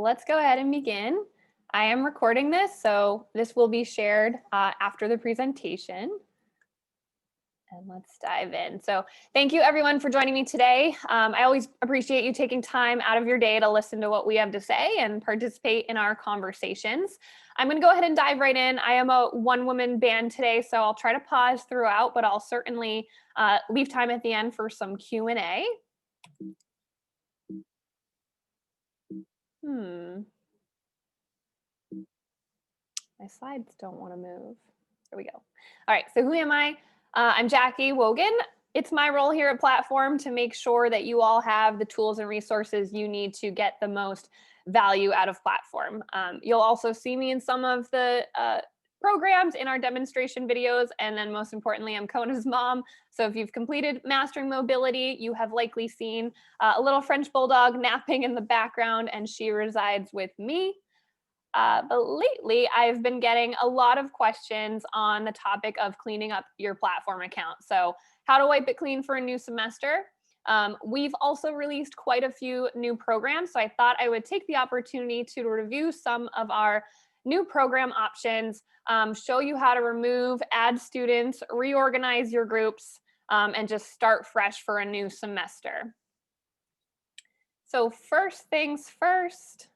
let's go ahead and begin. I am recording this, so this will be shared after the presentation. And let's dive in. So thank you everyone for joining me today. I always appreciate you taking time out of your day to listen to what we have to say and participate in our conversations. I'm going to go ahead and dive right in. I am a one-woman band today, so I'll try to pause throughout, but I'll certainly leave time at the end for some Q&A. My slides don't want to move. There we go. All right, so who am I? I'm Jackie Wogan. It's my role here at Platform to make sure that you all have the tools and resources you need to get the most value out of Platform. You'll also see me in some of the programs in our demonstration videos, and then most importantly, I'm Kona's mom. So if you've completed Mastering Mobility, you have likely seen a little French Bulldog napping in the background, and she resides with me. But lately, I've been getting a lot of questions on the topic of cleaning up your Platform account. So how to wipe it clean for a new semester. We've also released quite a few new programs, so I thought I would take the opportunity to review some of our new program options, show you how to remove, add students, reorganize your groups, and just start fresh for a new semester. So first things first.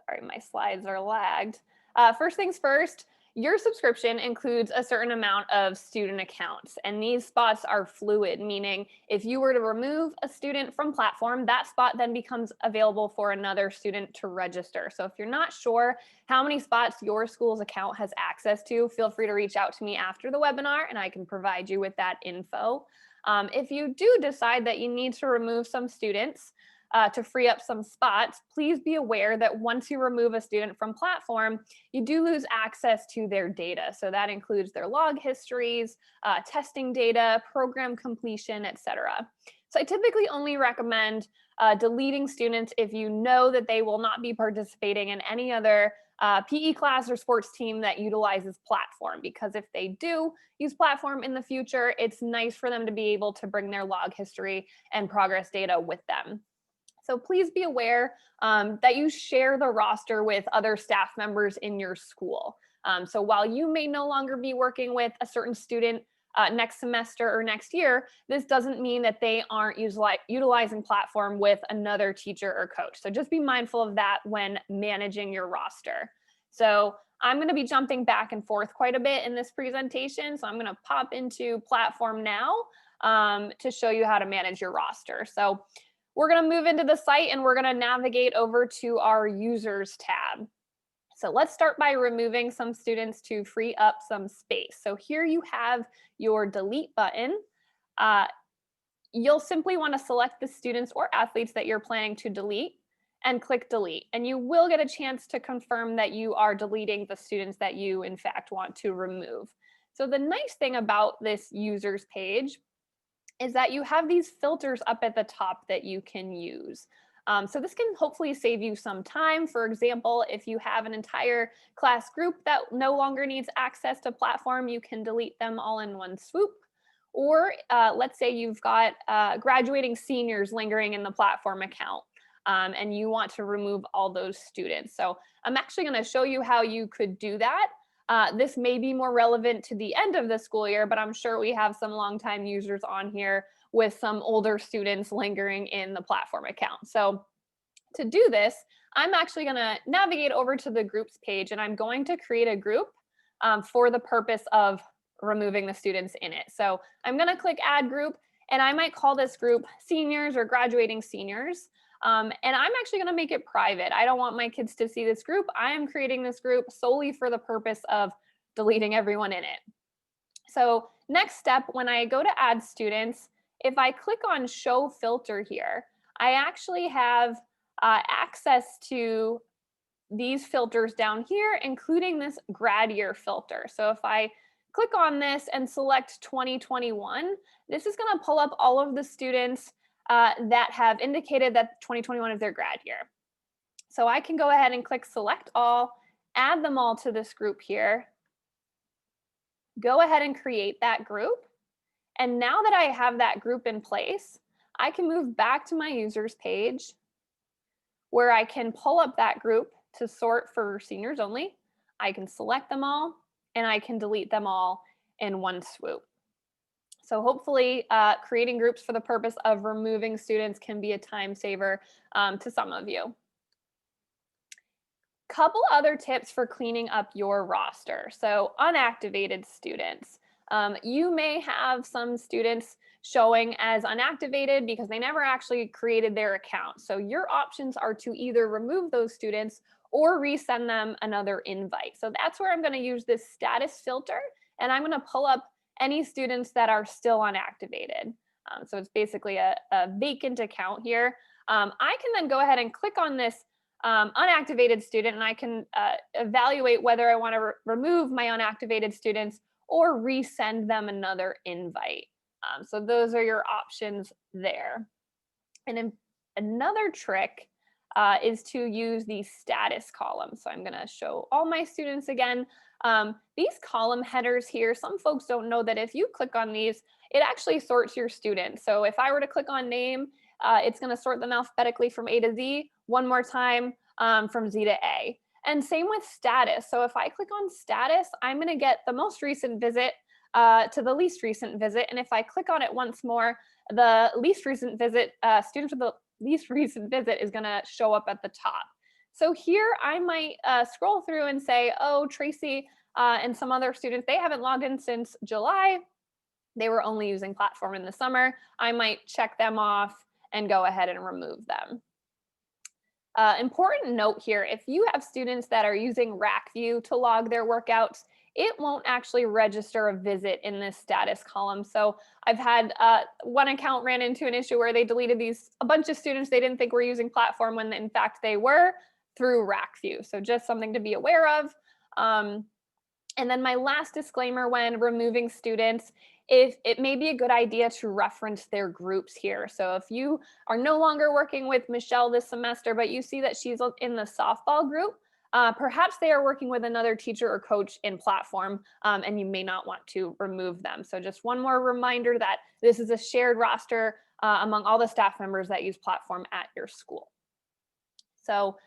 Sorry, my slides are lagged. First things first, your subscription includes a certain amount of student accounts, and these spots are fluid, meaning if you were to remove a student from Platform, that spot then becomes available for another student to register. So if you're not sure how many spots your school's account has access to, feel free to reach out to me after the webinar and I can provide you with that info. If you do decide that you need to remove some students, to free up some spots, please be aware that once you remove a student from Platform, you do lose access to their data. So that includes their log histories, testing data, program completion, etc. So I typically only recommend deleting students if you know that they will not be participating in any other PE class or sports team that utilizes Platform, because if they do use Platform in the future, it's nice for them to be able to bring their log history and progress data with them. So please be aware that you share the roster with other staff members in your school. So while you may no longer be working with a certain student next semester or next year, this doesn't mean that they aren't utilizing Platform with another teacher or coach. So just be mindful of that when managing your roster. So I'm going to be jumping back and forth quite a bit in this presentation. So I'm going to pop into Platform now to show you how to manage your roster. So we're going to move into the site and we're going to navigate over to our users tab. So let's start by removing some students to free up some space. So here you have your delete button. You'll simply want to select the students or athletes that you're planning to delete and click delete. And you will get a chance to confirm that you are deleting the students that you in fact want to remove. So the nice thing about this users page is that you have these filters up at the top that you can use. So this can hopefully save you some time. For example, if you have an entire class group that no longer needs access to Platform, you can delete them all in one swoop. Or let's say you've got graduating seniors lingering in the Platform account, and you want to remove all those students. So I'm actually going to show you how you could do that. This may be more relevant to the end of the school year, but I'm sure we have some longtime users on here with some older students lingering in the Platform account. So to do this, I'm actually going to navigate over to the groups page, and I'm going to create a group for the purpose of removing the students in it. So I'm going to click add group, and I might call this group seniors or graduating seniors. And I'm actually going to make it private. I don't want my kids to see this group. I am creating this group solely for the purpose of deleting everyone in it. So next step, when I go to add students, if I click on show filter here, I actually have access to these filters down here, including this grad year filter. So if I click on this and select 2021, this is going to pull up all of the students that have indicated that 2021 is their grad year. So I can go ahead and click select all, add them all to this group here, go ahead and create that group. And now that I have that group in place, I can move back to my users page, where I can pull up that group to sort for seniors only. I can select them all, and I can delete them all in one swoop. So hopefully creating groups for the purpose of removing students can be a time saver to some of you. Couple other tips for cleaning up your roster. So unactivated students. You may have some students showing as unactivated because they never actually created their account. So your options are to either remove those students or resend them another invite. So that's where I'm going to use this status filter, and I'm going to pull up any students that are still unactivated. So it's basically a vacant account here. I can then go ahead and click on this unactivated student, and I can evaluate whether I want to remove my unactivated students or resend them another invite. So those are your options there. And then another trick is to use the status column. So I'm going to show all my students again. These column headers here, some folks don't know that if you click on these, it actually sorts your students. So if I were to click on name, it's going to sort them alphabetically from A to Z. One more time, from Z to A. And same with status. So if I click on status, I'm going to get the most recent visit to the least recent visit. And if I click on it once more, the least recent visit, student with the least recent visit is going to show up at the top. So here I might scroll through and say, oh, Tracy and some other students, they haven't logged in since July. They were only using platform in the summer. I might check them off and go ahead and remove them. Important note here, if you have students that are using RackView to log their workouts, it won't actually register a visit in this status column. So I've had one account ran into an issue where they deleted a bunch of students they didn't think were using platform when in fact they were, through RackView. So just something to be aware of. And then my last disclaimer when removing students, if it may be a good idea to reference their groups here. So if you are no longer working with Michelle this semester, but you see that she's in the softball group, perhaps they are working with another teacher or coach in platform, and you may not want to remove them. So just one more reminder that this is a shared roster among all the staff members that use platform at your school. So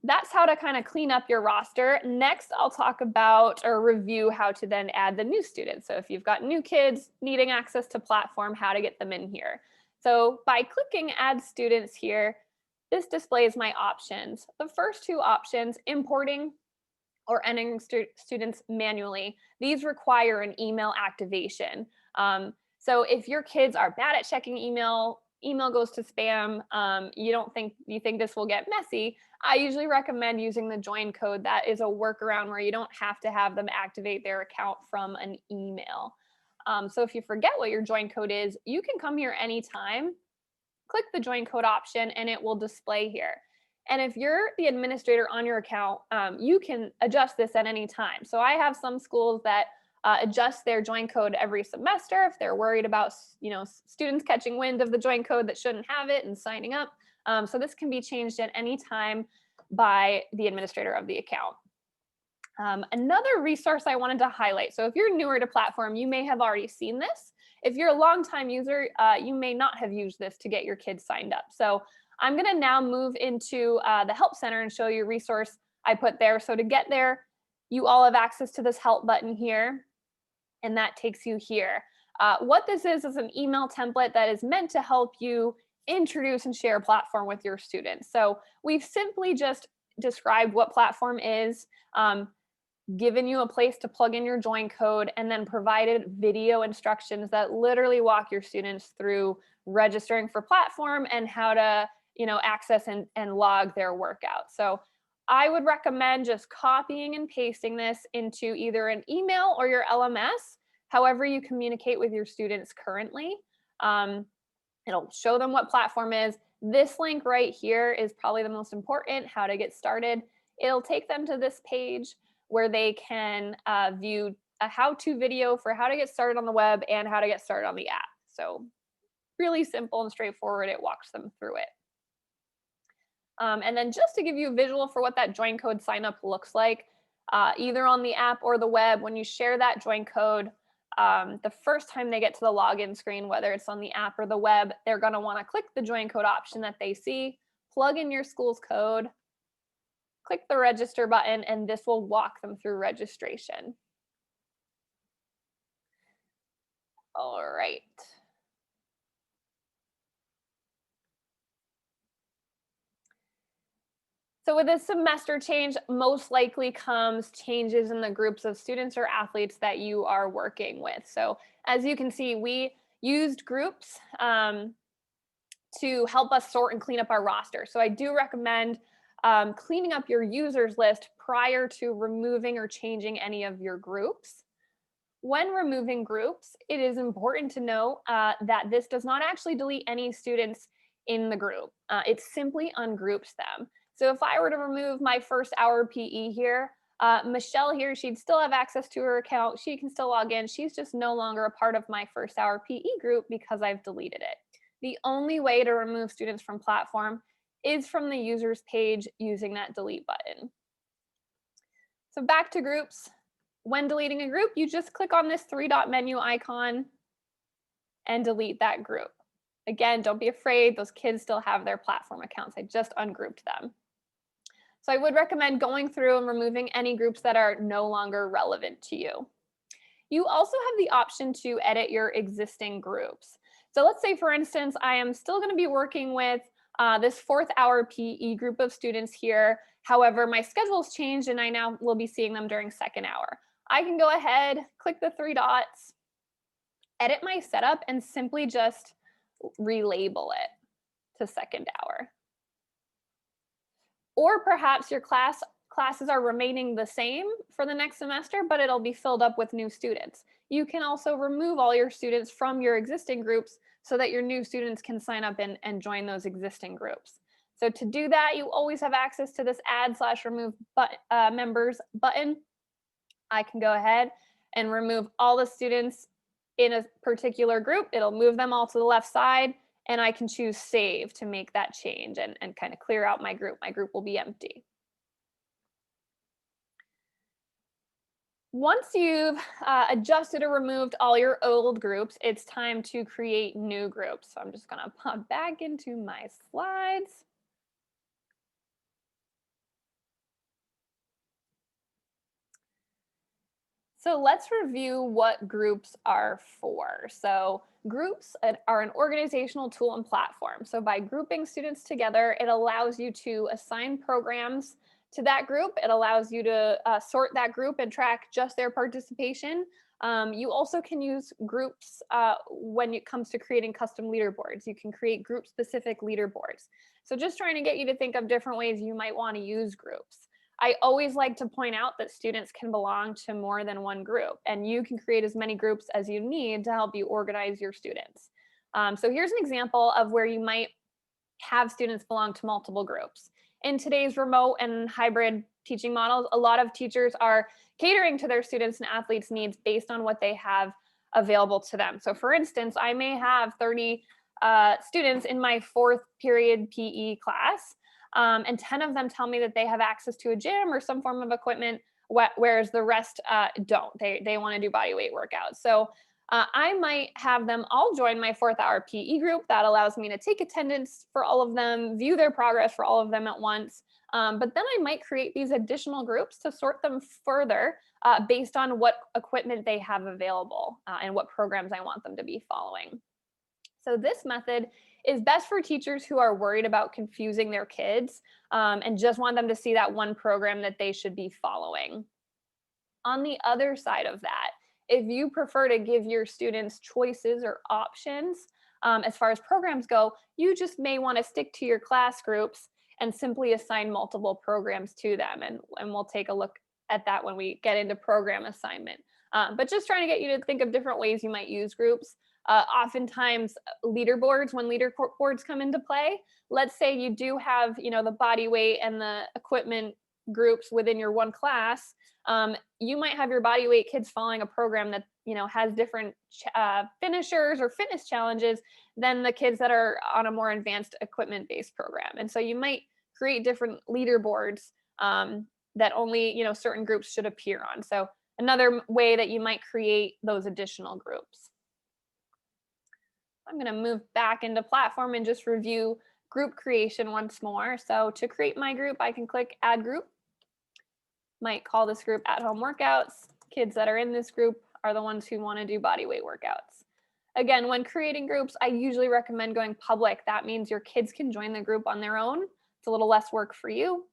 that's how to kind of clean up your roster. Next, I'll talk about or review how to then add the new students. So if you've got new kids needing access to platform, how to get them in here. So by clicking add students here, this displays my options. The first two options, importing or entering students manually, these require an email activation. So if your kids are bad at checking email goes to spam, you think this will get messy, I usually recommend using the join code. That is a workaround where you don't have to have them activate their account from an email. So if you forget what your join code is, you can come here anytime, click the join code option, and it will display here. And if you're the administrator on your account, you can adjust this at any time. So I have some schools that adjust their join code every semester if they're worried about students catching wind of the join code that shouldn't have it and signing up. So this can be changed at any time by the administrator of the account. Another resource I wanted to highlight. So if you're newer to platform, you may have already seen this. If you're a longtime user, you may not have used this to get your kids signed up. So I'm going to now move into the Help Center and show you a resource I put there. So to get there, you all have access to this help button here, and that takes you here. What this is an email template that is meant to help you introduce and share a platform with your students. So we've simply just described what platform is, given you a place to plug in your join code, and then provided video instructions that literally walk your students through registering for platform and how to access and log their workout. So I would recommend just copying and pasting this into either an email or your LMS, however you communicate with your students currently. It'll show them what platform is. This link right here is probably the most important, how to get started. It'll take them to this page where they can view a how-to video for how to get started on the web and how to get started on the app. So really simple and straightforward, it walks them through it. And then just to give you a visual for what that join code sign up looks like, either on the app or the web, when you share that join code, the first time they get to the login screen, whether it's on the app or the web, they're going to want to click the join code option that they see, plug in your school's code, click the register button, and this will walk them through registration. All right. So with this semester change, most likely comes changes in the groups of students or athletes that you are working with. So as you can see, we used groups to help us sort and clean up our roster. So I do recommend cleaning up your users list prior to removing or changing any of your groups. When removing groups, it is important to know that this does not actually delete any students in the group. It simply ungroups them. So if I were to remove my first hour PE here, Michelle here, she'd still have access to her account. She can still log in. She's just no longer a part of my first hour PE group because I've deleted it. The only way to remove students from platform is from the users page using that delete button. So back to groups. When deleting a group, you just click on this three-dot menu icon and delete that group. Again, don't be afraid. Those kids still have their platform accounts. I just ungrouped them. So I would recommend going through and removing any groups that are no longer relevant to you. You also have the option to edit your existing groups. So let's say, for instance, I am still going to be working with this fourth hour PE group of students here. However, my schedule's changed and I now will be seeing them during second hour. I can go ahead, click the three dots, edit my setup, and simply just relabel it to second hour. Or perhaps your classes are remaining the same for the next semester, but it'll be filled up with new students. You can also remove all your students from your existing groups so that your new students can sign up and join those existing groups. So to do that, you always have access to this add/remove members button. I can go ahead and remove all the students in a particular group. It'll move them all to the left side, and I can choose save to make that change and kind of clear out my group. My group will be empty. Once you've adjusted or removed all your old groups, it's time to create new groups. So I'm just going to pop back into my slides. So let's review what groups are for. So groups are an organizational tool and platform. So by grouping students together, it allows you to assign programs to that group. It allows you to sort that group and track just their participation. You also can use groups when it comes to creating custom leaderboards. You can create group-specific leaderboards. So just trying to get you to think of different ways you might want to use groups. I always like to point out that students can belong to more than one group, and you can create as many groups as you need to help you organize your students. So here's an example of where you might have students belong to multiple groups. In today's remote and hybrid teaching models, a lot of teachers are catering to their students and athletes' needs based on what they have available to them. So for instance, I may have 30 students in my fourth period PE class, and 10 of them tell me that they have access to a gym or some form of equipment, whereas the rest don't. They want to do body weight workouts. So I might have them all join my fourth hour PE group. That allows me to take attendance for all of them, view their progress for all of them at once. But then I might create these additional groups to sort them further based on what equipment they have available and what programs I want them to be following. So this method is best for teachers who are worried about confusing their kids and just want them to see that one program that they should be following. On the other side of that, if you prefer to give your students choices or options as far as programs go, you just may want to stick to your class groups and simply assign multiple programs to them. And we'll take a look at that when we get into program assignment. But just trying to get you to think of different ways you might use groups. Oftentimes leaderboards, when leaderboards come into play, let's say you do have, the body weight and the equipment groups within your one class. You might have your body weight kids following a program that, has different finishers or fitness challenges than the kids that are on a more advanced equipment based program. And so you might create different leaderboards that only, certain groups should appear on. So another way that you might create those additional groups. I'm going to move back into platform and just review group creation once more. So to create my group, I can click add group. Might call this group at home workouts. Kids that are in this group are the ones who want to do body weight workouts. Again, when creating groups, I usually recommend going public. That means your kids can join the group on their own. It's a little less work for you.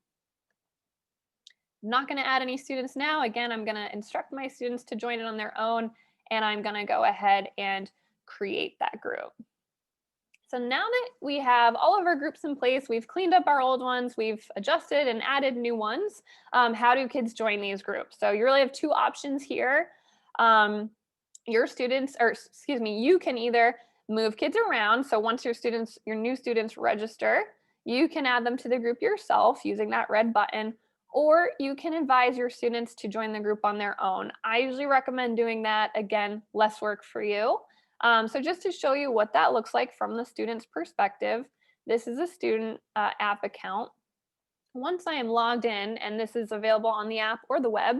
I'm not going to add any students now. Again, I'm going to instruct my students to join it on their own, and I'm going to go ahead and create that group. So now that we have all of our groups in place, we've cleaned up our old ones, we've adjusted and added new ones, how do kids join these groups? So you really have two options here. Your students, or excuse me, you can either move kids around. So once your new students register, you can add them to the group yourself using that red button, or you can advise your students to join the group on their own. I usually recommend doing that. Again, less work for you. So just to show you what that looks like from the student's perspective, this is a student app account. Once I am logged in, and this is available on the app or the web,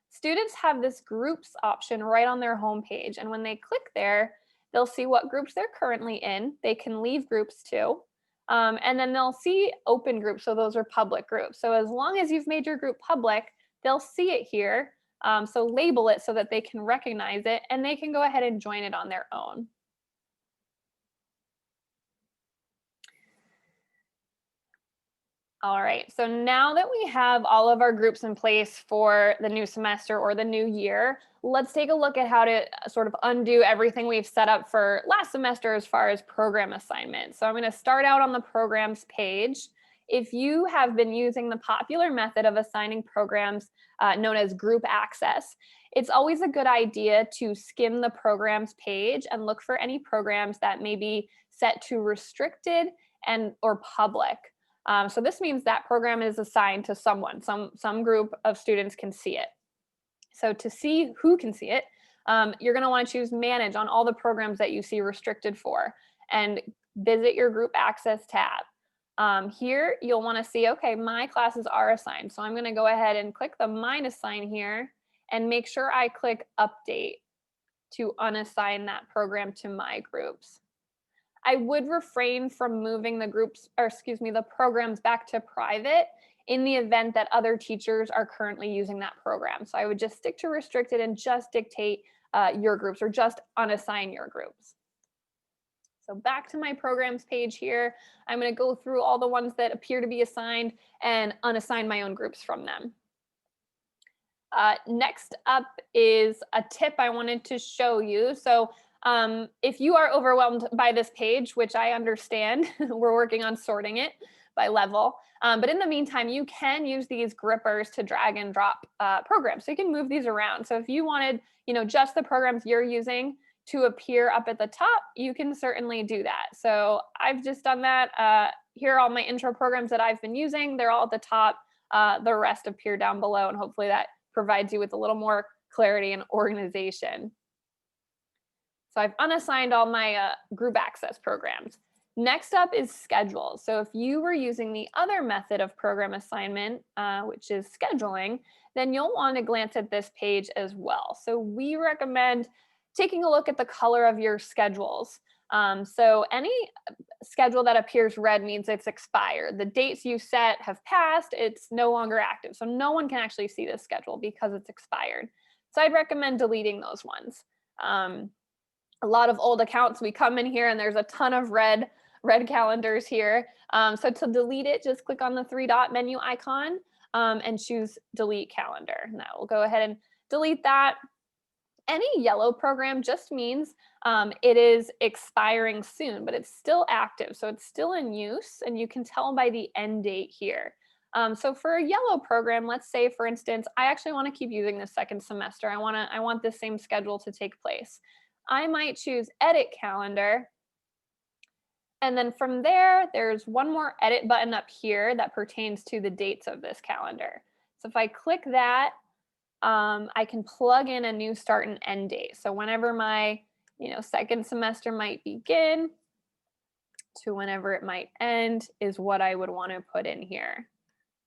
students have this groups option right on their homepage. And when they click there, they'll see what groups they're currently in. They can leave groups too. And then they'll see open groups. So those are public groups. So as long as you've made your group public, they'll see it here. So label it so that they can recognize it and they can go ahead and join it on their own. All right, so now that we have all of our groups in place for the new semester or the new year, let's take a look at how to sort of undo everything we've set up for last semester as far as program assignments. So I'm going to start out on the programs page. If you have been using the popular method of assigning programs known as group access, it's always a good idea to skim the programs page and look for any programs that may be set to restricted and or public. So this means that program is assigned to someone, some group of students can see it. So to see who can see it, you're going to want to choose manage on all the programs that you see restricted for and visit your group access tab. Here you'll want to see, okay, my classes are assigned. So I'm going to go ahead and click the mine assign here and make sure I click update to unassign that program to my groups. I would refrain from moving the groups, or excuse me, the programs back to private in the event that other teachers are currently using that program. So I would just stick to restricted and just dictate your groups or just unassign your groups. So back to my programs page here, I'm going to go through all the ones that appear to be assigned and unassign my own groups from them. Next up is a tip I wanted to show you. So if you are overwhelmed by this page, which I understand, we're working on sorting it by level. But in the meantime, you can use these grippers to drag and drop programs. So you can move these around. So if you wanted, just the programs you're using to appear up at the top, you can certainly do that. So I've just done that. Here are all my intro programs that I've been using. They're all at the top. The rest appear down below, and hopefully that provides you with a little more clarity and organization. So I've unassigned all my group access programs. Next up is schedules. So if you were using the other method of program assignment, which is scheduling, then you'll want to glance at this page as well. So we recommend taking a look at the color of your schedules. So any schedule that appears red means it's expired. The dates you set have passed, it's no longer active. So no one can actually see this schedule because it's expired. So I'd recommend deleting those ones. A lot of old accounts, we come in here and there's a ton of red calendars here. So to delete it, just click on the 3-dot menu icon and choose delete calendar. And that will go ahead and delete that. Any yellow program just means it is expiring soon, but it's still active. So it's still in use, and you can tell by the end date here. So for a yellow program, let's say, for instance, I actually want to keep using this second semester. I want the same schedule to take place. I might choose edit calendar. And then from there, there's one more edit button up here that pertains to the dates of this calendar. So if I click that, I can plug in a new start and end date. So whenever my second semester might begin to whenever it might end is what I would want to put in here.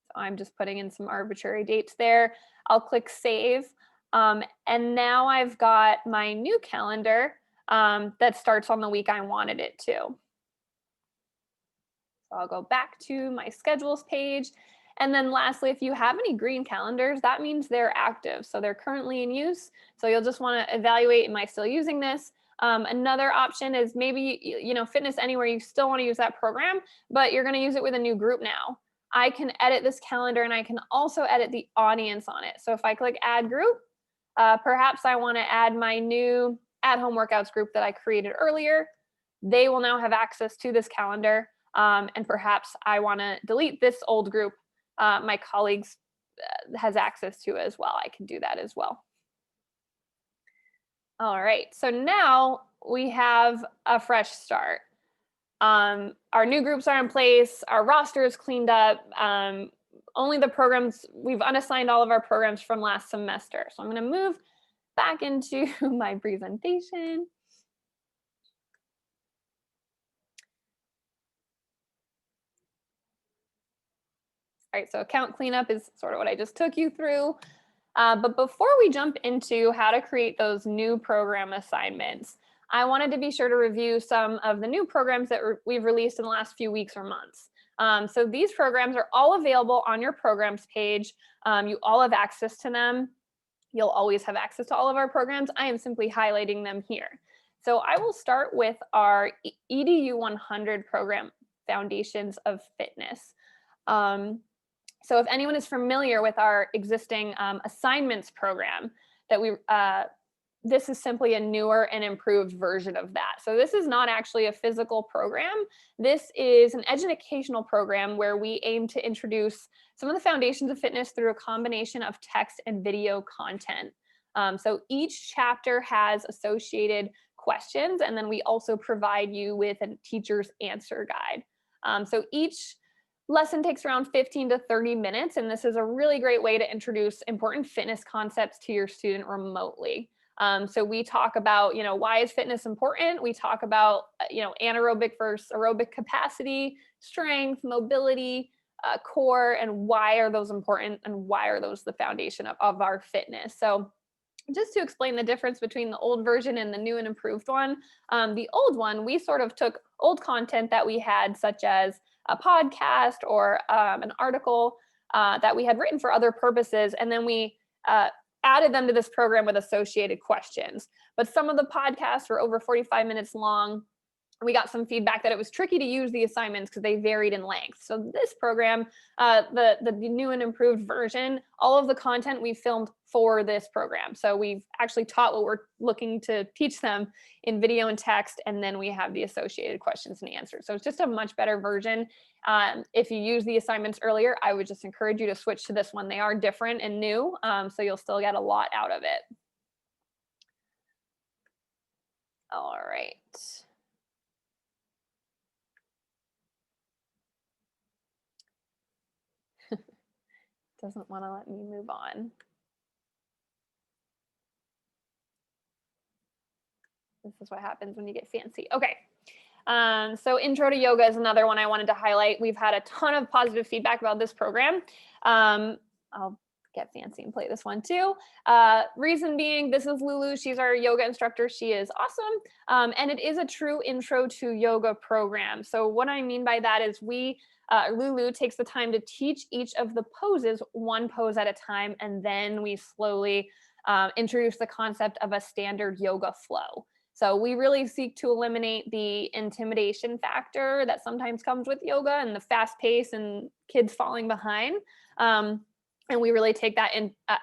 So I'm just putting in some arbitrary dates there. I'll click save. And now I've got my new calendar that starts on the week I wanted it to. So I'll go back to my schedules page. And then lastly, if you have any green calendars, that means they're active. So they're currently in use. So you'll just want to evaluate, am I still using this? Another option is maybe, Fitness Anywhere, you still want to use that program, but you're going to use it with a new group now. I can edit this calendar and I can also edit the audience on it. So if I click add group, perhaps I want to add my new at-home workouts group that I created earlier. They will now have access to this calendar. And perhaps I want to delete this old group my colleagues has access to as well. I can do that as well. All right, so now we have a fresh start. Our new groups are in place, our roster is cleaned up. Only the programs, we've unassigned all of our programs from last semester. So I'm going to move back into my presentation. All right, so account cleanup is sort of what I just took you through. But before we jump into how to create those new program assignments, I wanted to be sure to review some of the new programs that we've released in the last few weeks or months. So these programs are all available on your programs page. You all have access to them. You'll always have access to all of our programs. I am simply highlighting them here. So I will start with our EDU 100 program, Foundations of Fitness. So if anyone is familiar with our existing assignments program, this is simply a newer and improved version of that. So this is not actually a physical program. This is an educational program where we aim to introduce some of the foundations of fitness through a combination of text and video content. So each chapter has associated questions, and then we also provide you with a teacher's answer guide. So each lesson takes around 15 to 30 minutes, and this is a really great way to introduce important fitness concepts to your student remotely. So we talk about, why is fitness important? We talk about, anaerobic versus aerobic capacity, strength, mobility, core, and why are those important and why are those the foundation of our fitness? So just to explain the difference between the old version and the new and improved one, the old one, we sort of took old content that we had, such as a podcast or an article that we had written for other purposes, and then we added them to this program with associated questions. But some of the podcasts were over 45 minutes long. We got some feedback that it was tricky to use the assignments because they varied in length. So this program, the new and improved version, all of the content we filmed for this program. So we've actually taught what we're looking to teach them in video and text, and then we have the associated questions and answers. So it's just a much better version. If you use the assignments earlier, I would just encourage you to switch to this one. They are different and new, so you'll still get a lot out of it. All right. Doesn't want to let me move on. This is what happens when you get fancy. Okay. So Intro to Yoga is another one I wanted to highlight. We've had a ton of positive feedback about this program. I'll get fancy and play this one too. Reason being, this is Lulu. She's our yoga instructor. She is awesome. And it is a true Intro to Yoga program. So what I mean by that is Lulu takes the time to teach each of the poses, one pose at a time, and then we slowly introduce the concept of a standard yoga flow. So we really seek to eliminate the intimidation factor that sometimes comes with yoga and the fast pace and kids falling behind. And we really take that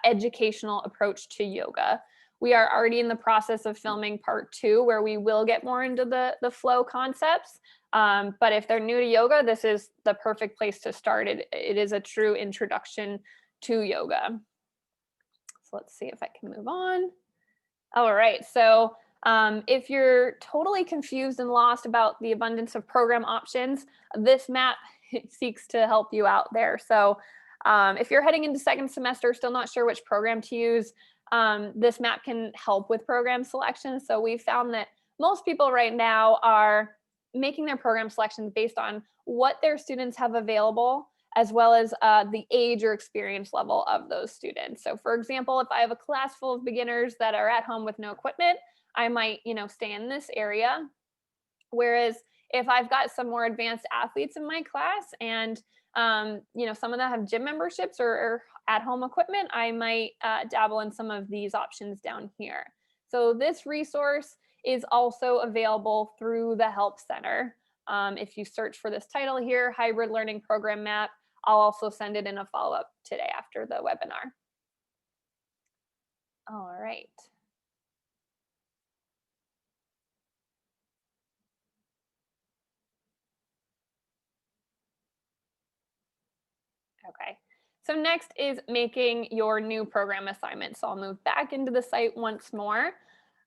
educational approach to yoga. We are already in the process of filming part 2, where we will get more into the flow concepts. But if they're new to yoga, this is the perfect place to start. It is a true introduction to yoga. So let's see if I can move on. All right, so if you're totally confused and lost about the abundance of program options, this map seeks to help you out there. So if you're heading into second semester, still not sure which program to use, this map can help with program selection. So we found that most people right now are making their program selections based on what their students have available, as well as the age or experience level of those students. So for example, if I have a class full of beginners that are at home with no equipment, I might, stay in this area. Whereas if I've got some more advanced athletes in my class and some of them have gym memberships or at-home equipment, I might dabble in some of these options down here. So this resource is also available through the Help Center. If you search for this title here, Hybrid Learning Program Map, I'll also send it in a follow-up today after the webinar. All right. Okay. So next is making your new program assignment. So I'll move back into the site once more.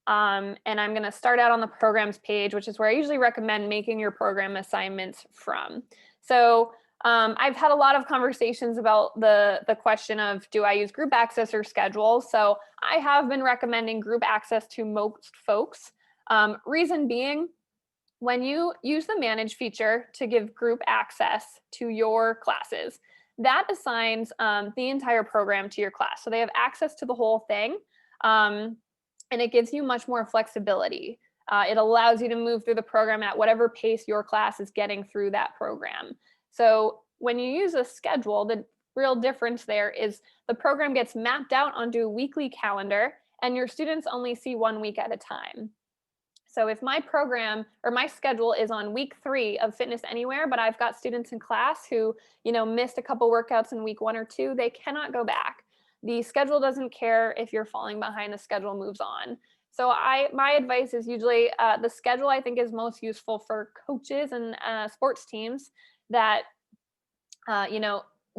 And I'm going to start out on the programs page, which is where I usually recommend making your program assignments from. So I've had a lot of conversations about the question of, do I use group access or schedule? So I have been recommending group access to most folks. Reason being, when you use the manage feature to give group access to your classes, that assigns the entire program to your class. So they have access to the whole thing. And it gives you much more flexibility. It allows you to move through the program at whatever pace your class is getting through that program. So when you use a schedule, the real difference there is the program gets mapped out onto a weekly calendar and your students only see 1 week at a time. So if my program or my schedule is on week 3 of Fitness Anywhere, but I've got students in class who, missed a couple workouts in week 1 or 2, they cannot go back. The schedule doesn't care if you're falling behind, the schedule moves on. So my advice is usually the schedule I think is most useful for coaches and sports teams that,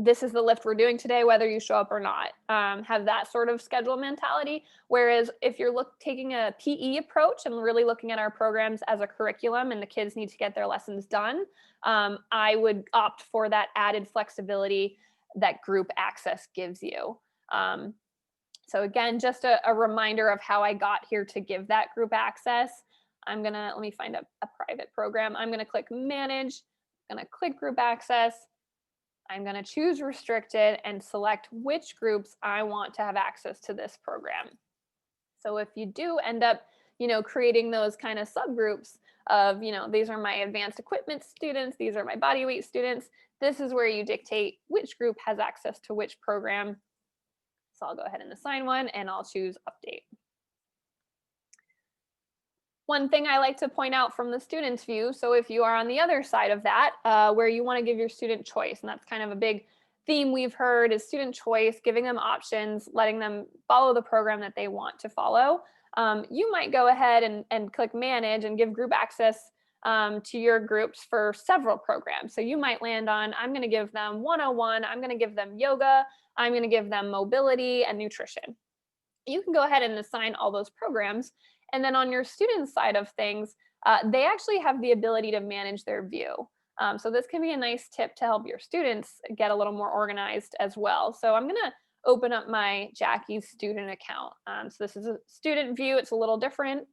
this is the lift we're doing today, whether you show up or not. Have that sort of schedule mentality. Whereas if you're taking a PE approach and really looking at our programs as a curriculum and the kids need to get their lessons done, I would opt for that added flexibility that group access gives you. So again, just a reminder of how I got here to give that group access. Let me find a private program. I'm gonna click manage, I'm gonna click group access. I'm gonna choose restricted and select which groups I want to have access to this program. So if you do end up, creating those kind of subgroups of, these are my advanced equipment students, these are my body weight students, this is where you dictate which group has access to which program. So I'll go ahead and assign one and I'll choose update. One thing I like to point out from the student's view, so if you are on the other side of that, where you want to give your student choice, and that's kind of a big theme we've heard is student choice, giving them options, letting them follow the program that they want to follow. You might go ahead and click manage and give group access to your groups for several programs. So you might land on, I'm going to give them 101, I'm going to give them yoga, I'm going to give them mobility and nutrition. You can go ahead and assign all those programs. And then on your student side of things, they actually have the ability to manage their view. So this can be a nice tip to help your students get a little more organized as well. So I'm going to open up my Jackie's student account. So this is a student view. It's a little different.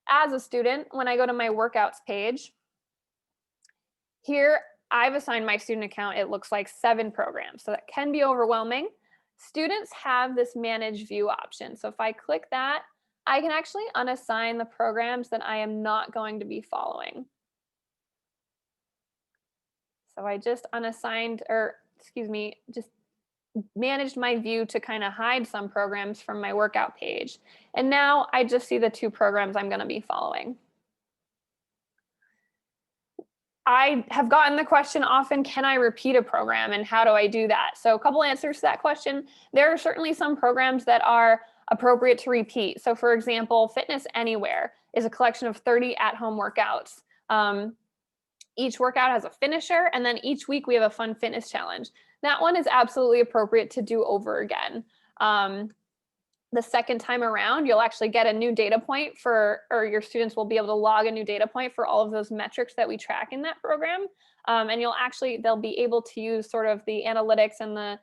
As a student, when I go to my workouts page, here I've assigned my student account. It looks like 7 programs. So that can be overwhelming. Students have this manage view option. So if I click that, I can actually unassign the programs that I am not going to be following. So I just unassigned, just managed my view to kind of hide some programs from my workout page. And now I just see the 2 programs I'm going to be following. I have gotten the question often, can I repeat a program and how do I do that? So a couple answers to that question. There are certainly some programs that are appropriate to repeat. So for example, Fitness Anywhere is a collection of 30 at-home workouts. Each workout has a finisher, and then each week we have a fun fitness challenge. That one is absolutely appropriate to do over again. The second time around, you'll actually get a new data point or your students will be able to log a new data point for all of those metrics that we track in that program. And they'll be able to use sort of the analytics and the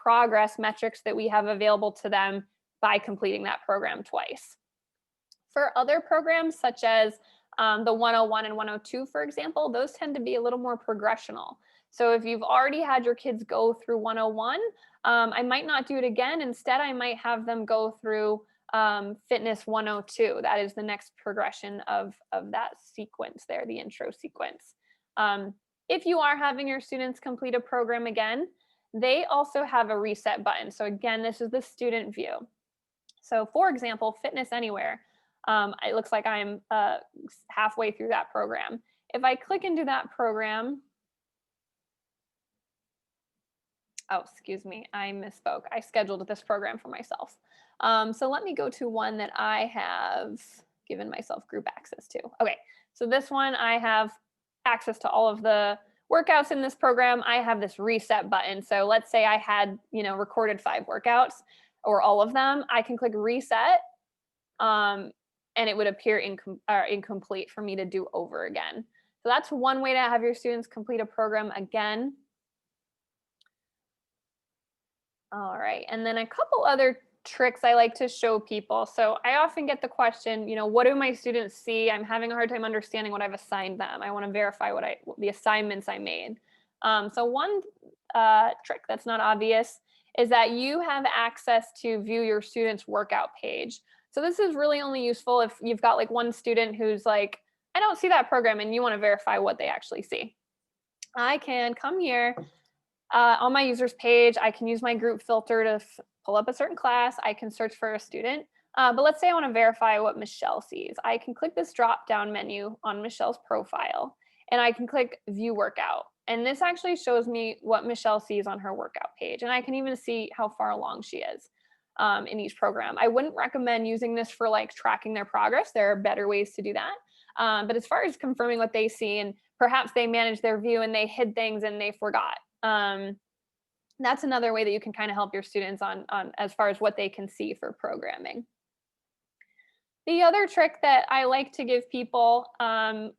progress metrics that we have available to them by completing that program twice. For other programs, such as the 101 and 102, for example, those tend to be a little more progressional. So if you've already had your kids go through 101, I might not do it again. Instead, I might have them go through Fitness 102. That is the next progression of that sequence there, the intro sequence. If you are having your students complete a program again, they also have a reset button. So again, this is the student view. So for example, Fitness Anywhere, it looks like I'm halfway through that program. If I click into that program, oh, excuse me, I misspoke. I scheduled this program for myself. So let me go to one that I have given myself group access to. Okay, so this one I have access to all of the workouts in this program. I have this reset button. So let's say I had, recorded 5 workouts or all of them. I can click reset, and it would appear incomplete for me to do over again. So that's one way to have your students complete a program again. All right, and then a couple other tricks I like to show people. So I often get the question, what do my students see? I'm having a hard time understanding what I've assigned them. I want to verify the assignments I made. So one trick that's not obvious is that you have access to view your student's workout page. So this is really only useful if you've got like one student who's like, I don't see that program, and you want to verify what they actually see. I can come here on my users page. I can use my group filter to pull up a certain class. I can search for a student. But let's say I want to verify what Michelle sees. I can click this drop down menu on Michelle's profile, and I can click view workout. And this actually shows me what Michelle sees on her workout page. And I can even see how far along she is in each program. I wouldn't recommend using this for like tracking their progress. There are better ways to do that. But as far as confirming what they see, and perhaps they managed their view and they hid things and they forgot. That's another way that you can kind of help your students on as far as what they can see for programming. The other trick that I like to give people on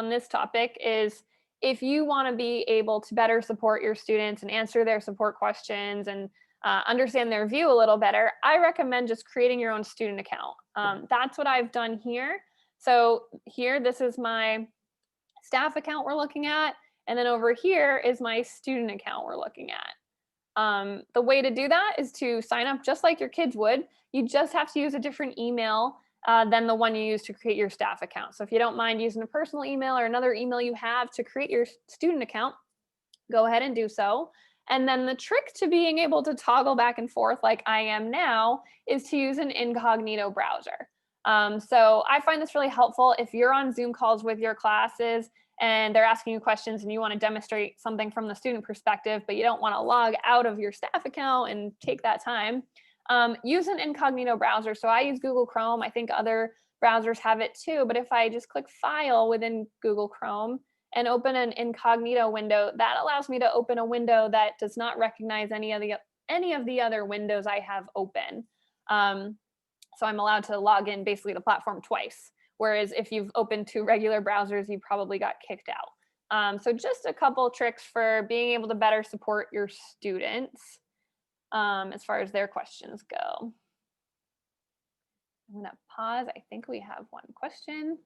this topic is if you want to be able to better support your students and answer their support questions and understand their view a little better, I recommend just creating your own student account. That's what I've done here. So here, this is my staff account we're looking at. And then over here is my student account we're looking at. The way to do that is to sign up just like your kids would. You just have to use a different email than the one you use to create your staff account. So if you don't mind using a personal email or another email you have to create your student account, go ahead and do so. And then the trick to being able to toggle back and forth like I am now is to use an incognito browser. So I find this really helpful if you're on Zoom calls with your classes and they're asking you questions and you want to demonstrate something from the student perspective, but you don't want to log out of your staff account and take that time. Use an incognito browser. So I use Google Chrome. I think other browsers have it too. But if I just click File within Google Chrome and open an incognito window, that allows me to open a window that does not recognize any of the other windows I have open. So I'm allowed to log in basically the platform twice. Whereas if you've opened 2 regular browsers, you probably got kicked out. So just a couple tricks for being able to better support your students as far as their questions go. I'm going to pause. I think we have one question.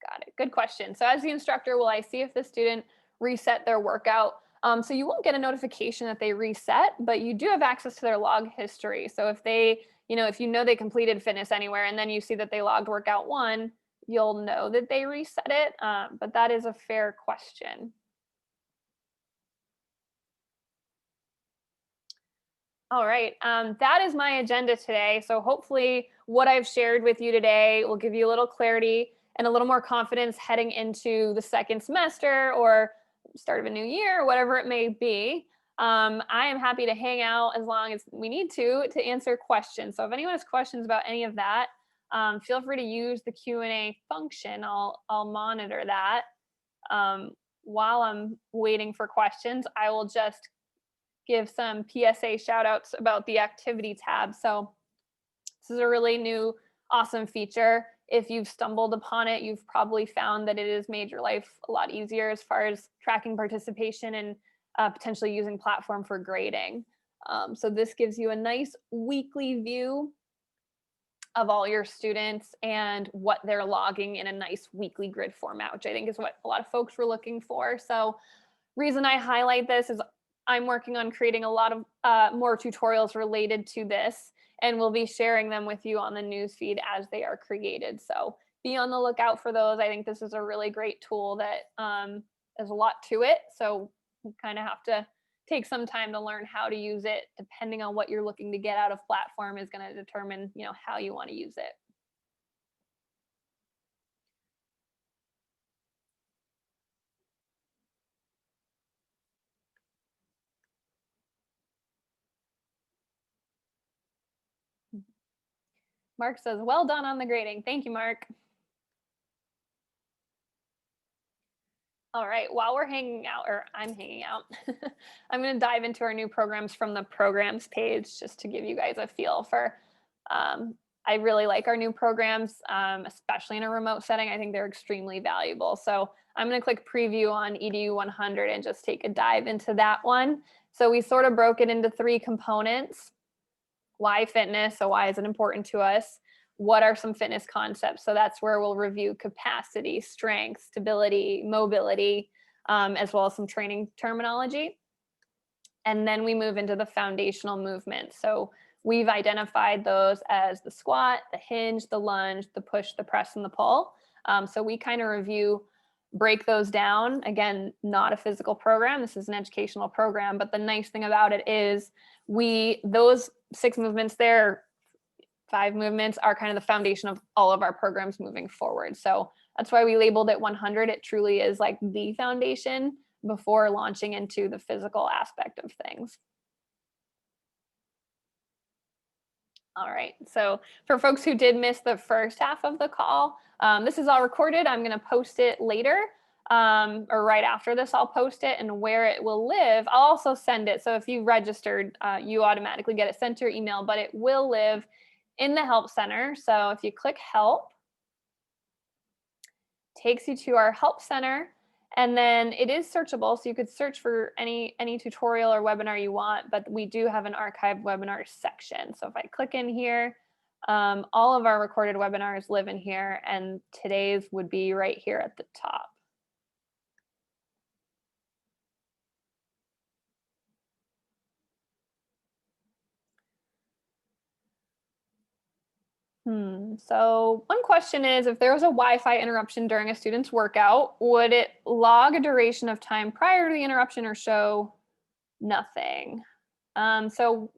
Got it. Good question. So as the instructor, will I see if the student reset their workout? So you won't get a notification that they reset, but you do have access to their log history. So if they, if you know they completed Fitness Anywhere and then you see that they logged workout 1, you'll know that they reset it. But that is a fair question. All right, that is my agenda today. So hopefully what I've shared with you today will give you a little clarity and a little more confidence heading into the second semester or start of a new year, or whatever it may be. I am happy to hang out as long as we need to answer questions. So if anyone has questions about any of that, feel free to use the Q&A function. I'll monitor that. While I'm waiting for questions, I will just give some PSA shout outs about the activity tab. So this is a really new, awesome feature. If you've stumbled upon it, you've probably found that it has made your life a lot easier as far as tracking participation and potentially using platform for grading. So this gives you a nice weekly view of all your students and what they're logging in a nice weekly grid format, which I think is what a lot of folks were looking for. So reason I highlight this is I'm working on creating a lot of more tutorials related to this. and we'll be sharing them with you on the newsfeed as they are created. So be on the lookout for those. I think this is a really great tool that there's a lot to it. So you kind of have to take some time to learn how to use it. Depending on what you're looking to get out of platform is going to determine, how you want to use it. Mark says, well done on the grading. Thank you, Mark. All right, while we're hanging out, or I'm hanging out, I'm going to dive into our new programs from the programs page just to give you guys a feel for. I really like our new programs, especially in a remote setting. I think they're extremely valuable. So I'm going to click preview on EDU 100 and just take a dive into that one. So we sort of broke it into 3 components. Why fitness? So why is it important to us? What are some fitness concepts? So that's where we'll review capacity, strength, stability, mobility, as well as some training terminology. And then we move into the foundational movements. So we've identified those as the squat, the hinge, the lunge, the push, the press, and the pull. So we kind of break those down. Again, not a physical program. This is an educational program. But the nice thing about it is those 6 movements there, 5 movements are kind of the foundation of all of our programs moving forward. So that's why we labeled it 100. It truly is like the foundation before launching into the physical aspect of things. All right, so for folks who did miss the first half of the call, this is all recorded. I'm going to post it later, or right after this, I'll post it, and where it will live, I'll also send it. So if you registered, you automatically get it sent to your email, but it will live in the Help Center. So if you click Help, it takes you to our Help Center. And then it is searchable, so you could search for any tutorial or webinar you want, but we do have an archived webinars section. So if I click in here, all of our recorded webinars live in here, and today's would be right here at the top. So one question is, if there was a Wi-Fi interruption during a student's workout, would it log a duration of time prior to the interruption or show nothing? So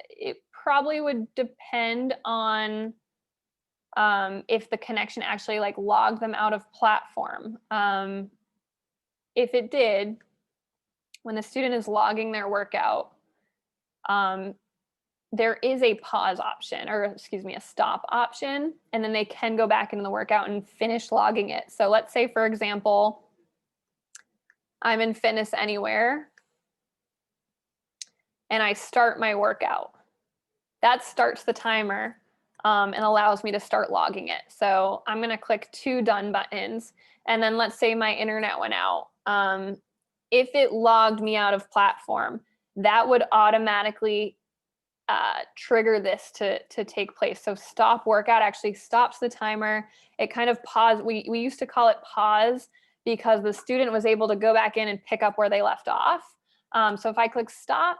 it probably would depend on if the connection actually like logged them out of platform. If it did, when the student is logging their workout, there is a pause option, or excuse me, a stop option, and then they can go back into the workout and finish logging it. So let's say, for example, I'm in Fitness Anywhere and I start my workout. That starts the timer and allows me to start logging it. So I'm going to click 2 done buttons, and then let's say my internet went out. If it logged me out of platform, that would automatically trigger this to take place. So stop workout actually stops the timer. It kind of pause. We used to call it pause because the student was able to go back in and pick up where they left off. So if I click stop,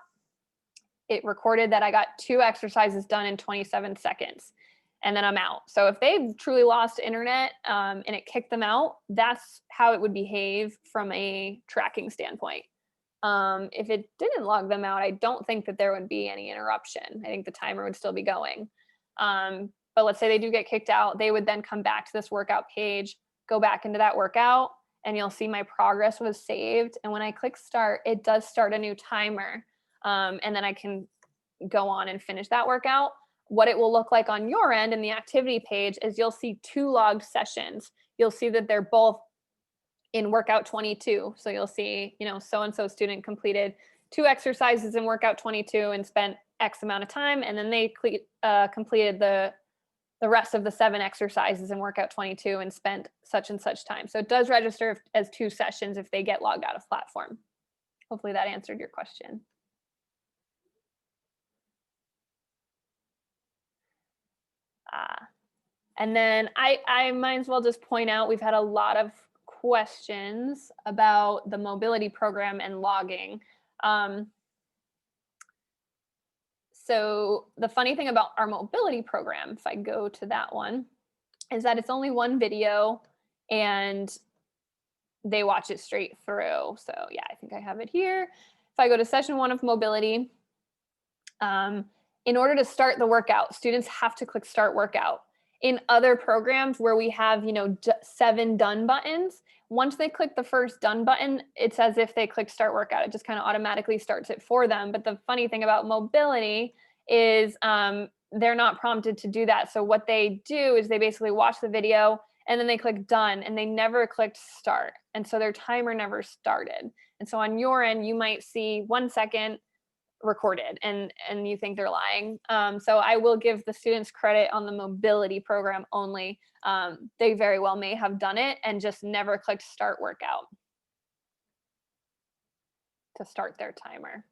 it recorded that I got 2 exercises done in 27 seconds, and then I'm out. So if they've truly lost internet and it kicked them out, that's how it would behave from a tracking standpoint. If it didn't log them out, I don't think that there would be any interruption. I think the timer would still be going. But let's say they do get kicked out, they would then come back to this workout page, go back into that workout, and you'll see my progress was saved. And when I click start, it does start a new timer. And then I can go on and finish that workout. What it will look like on your end in the activity page is you'll see 2 logged sessions. You'll see that they're both in workout 22. So you'll see, so-and-so student completed 2 exercises in workout 22 and spent X amount of time. And then they completed the rest of the 7 exercises in workout 22 and spent such and such time. So it does register as 2 sessions if they get logged out of platform. Hopefully that answered your question. And then I might as well just point out, we've had a lot of questions about the mobility program and logging. So the funny thing about our mobility program, if I go to that one, is that it's only one video and they watch it straight through. So yeah, I think I have it here. If I go to session 1 of mobility, in order to start the workout, students have to click start workout. In other programs where we have, 7 done buttons, once they click the first done button, it's as if they click start workout. It just kind of automatically starts it for them. But the funny thing about mobility is they're not prompted to do that. So what they do is they basically watch the video and then they click done and they never clicked start. And so their timer never started. And so on your end, you might see 1 second recorded and you think they're lying. So I will give the students credit on the mobility program only. They very well may have done it and just never clicked start workout to start their timer.